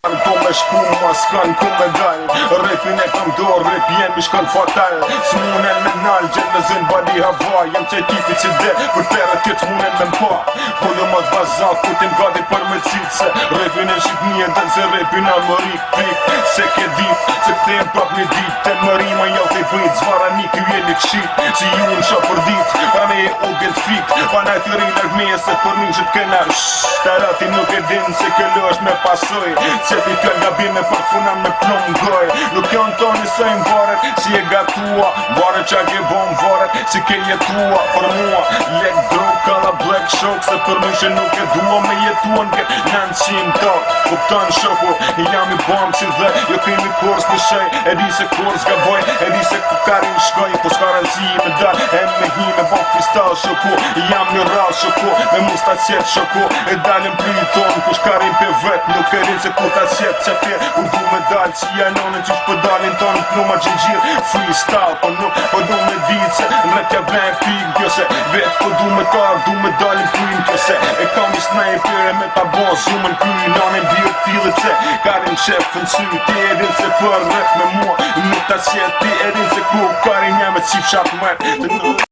Ku me shku ma s'kan ku me dal Repin e kam do, rep jemi shkan fatal S'munen me nal, gjenëzën bali hava Jem qaj tipi që de, për peret këtë s'munen me mpa Kullu ma t'bazak, ku t'im gati për me cit Se repin e shqipnije, den se repin a më rik pik Se ke dit, se këthejmë prap një dit Te më rima jau t'i bëjt, zvara një t'ju jeli kshit Si ju në qa për dit, pra me e ogen t'fik Pa na t'jëri lërg me se për një që t'kena Tarati nuk e din se këllë është me pasoj Qeti fjall gabime për funan me plum goj Nuk janë toni se im varet si e gatua Varet qa ke bom varet si ke jetua Për mua lek drog kalla black shock Se për më që nuk e dua me jetuan ke 900 tok Kuptan shoku jam i bom si dhe Jo kemi kors në shej E di se kors ga boj E di se kukarin shkoj Po s'karan si me dal E me hi me bom freestyle shoku Jam një ral shoku Me musta qet shoku E dalim priton Ku shkarin pe vet Nuk e rin se ku ta qet që te Kur du me dal që janonën që shpë dalin tonë Nuk ma gjengjir freestyle Po nuk po du me dit se Në rep t'ja vlen pik kjo se Vet po du me tar du me dalin pryn kjo se E kam i sniper e me ta bon zumën kry Nanin bjët pilit se Karin qef në sy Ti edhin se për rreth me mua Nuk ta qet ti edhin se ku Karin jam e qif shat mërë